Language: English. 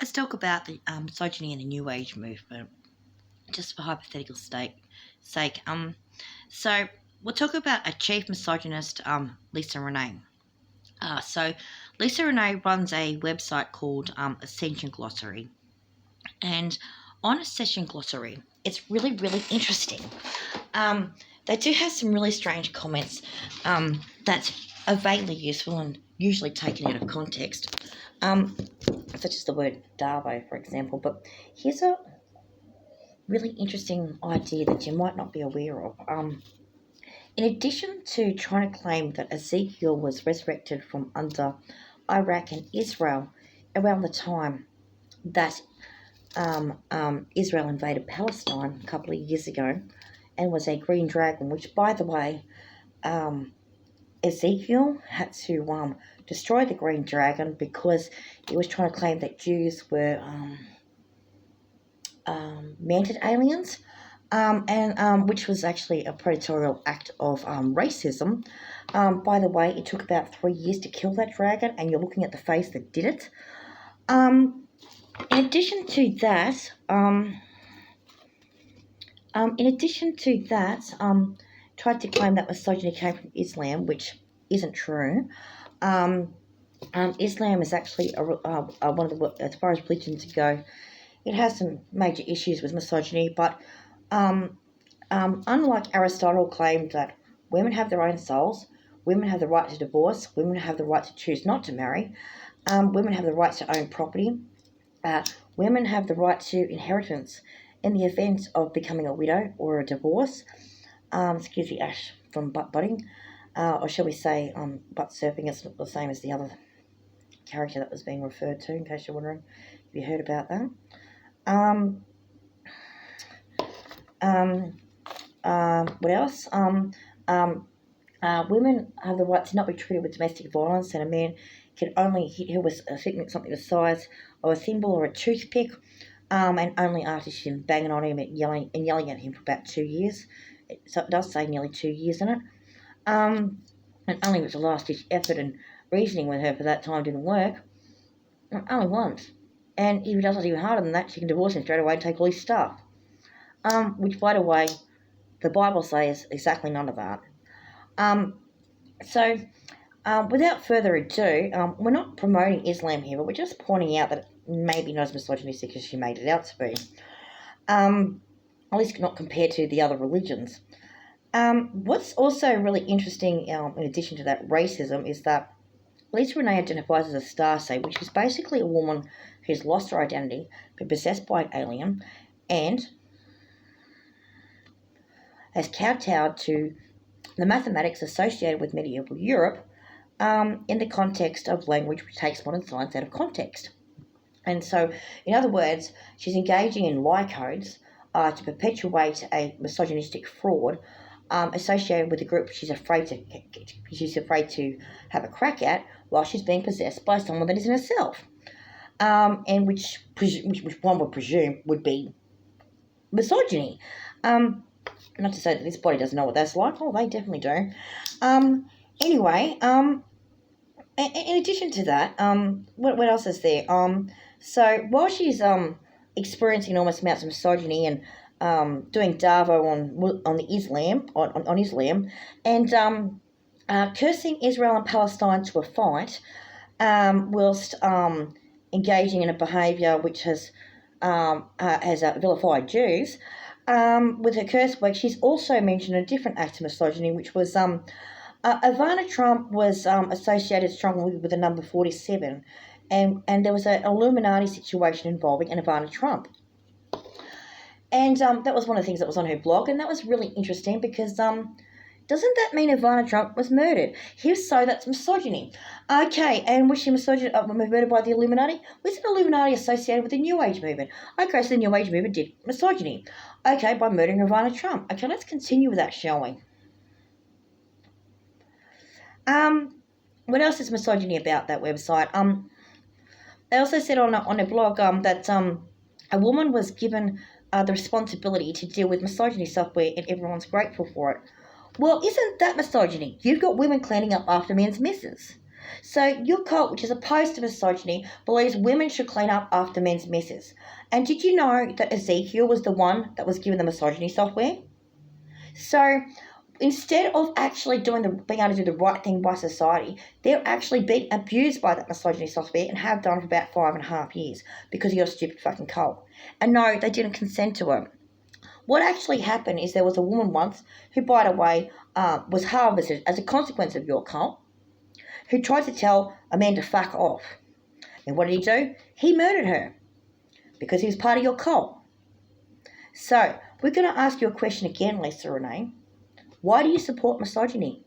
let's talk about the misogyny in the New Age movement, just for hypothetical sake. So we'll talk about a chief misogynist, Lisa Renee. So Lisa Renee runs a website called Ascension Glossary, and on Ascension Glossary, it's really, really interesting. They do have some really strange comments that are vaguely useful and usually taken out of context, such as the word Darbo, for example. But here's a really interesting idea that you might not be aware of. In addition to trying to claim that Ezekiel was resurrected from under Iraq and Israel around the time that Israel invaded Palestine a couple of years ago and was a green dragon, which, by the way, Ezekiel had to destroy the green dragon because he was trying to claim that Jews were manted aliens, and which was actually a predatorial act of racism. By the way, it took about 3 years to kill that dragon, and you're looking at the face that did it. In addition to that, tried to claim that misogyny came from Islam, which isn't true. Islam is actually one of the, as far as religions go, it has some major issues with misogyny, but unlike Aristotle claimed that women have their own souls, women have the right to divorce, women have the right to choose not to marry, women have the right to own property, women have the right to inheritance in the event of becoming a widow or a divorce. Excuse the ash from butt-butting, or shall we say butt surfing is the same as the other character that was being referred to, in case you're wondering if you heard about that. What else? Women have the right to not be treated with domestic violence, and a man can only hit her with something the size of a thimble or a toothpick, and only after she's been banging on him and yelling at him for about 2 years. So it does say nearly 2 years in it. And only with the last-ditch effort and reasoning with her for that time didn't work. Only once. And if he does it even harder than that, she can divorce him straight away and take all his stuff. Which, by the way, the Bible says exactly none of that. Without further ado, we're not promoting Islam here, but we're just pointing out that it may be not as misogynistic as she made it out to be. At least not compared to the other religions. What's also really interesting, in addition to that racism, is that Lisa Renee identifies as a starseed, which is basically a woman who's lost her identity, been possessed by an alien, and has kowtowed to the mathematics associated with medieval Europe in the context of language which takes modern science out of context. And so, in other words, she's engaging in lie codes to perpetuate a misogynistic fraud associated with a group she's afraid to have a crack at while she's being possessed by someone that isn't herself, and which one would presume would be misogyny. Not to say that this body doesn't know what that's like. Oh, they definitely do. Anyway, in addition to that, what else is there? So while she's experiencing enormous amounts of misogyny and doing Darvo on Islam, and cursing Israel and Palestine to a fight, whilst engaging in a behaviour which has vilified Jews. With her curse work, she's also mentioned a different act of misogyny, which was Ivana Trump was associated strongly with the number 47, and there was an Illuminati situation involving Ivana Trump. And that was one of the things that was on her blog, and that was really interesting because doesn't that mean Ivana Trump was murdered? If so, that's misogyny. Okay, and was she murdered by the Illuminati? Was the Illuminati associated with the New Age movement? Okay, so the New Age movement did misogyny. Okay, by murdering Ivana Trump. Okay, let's continue with that, shall we? What else is misogyny about that website? They also said on a blog that a woman was given the responsibility to deal with misogyny software, and everyone's grateful for it. Well, isn't that misogyny? You've got women cleaning up after men's misses. So your cult, which is opposed to misogyny, believes women should clean up after men's messes. And did you know that Ezekiel was the one that was given the misogyny software? So instead of actually being able to do the right thing by society, they're actually being abused by that misogyny software and have done for about 5.5 years because of your stupid fucking cult. And no, they didn't consent to it. What actually happened is there was a woman once who, by the way, was harvested as a consequence of your cult, who tried to tell a man to fuck off. And what did he do? He murdered her because he was part of your cult. So, we're going to ask you a question again, Lisa Renee. Why do you support misogyny?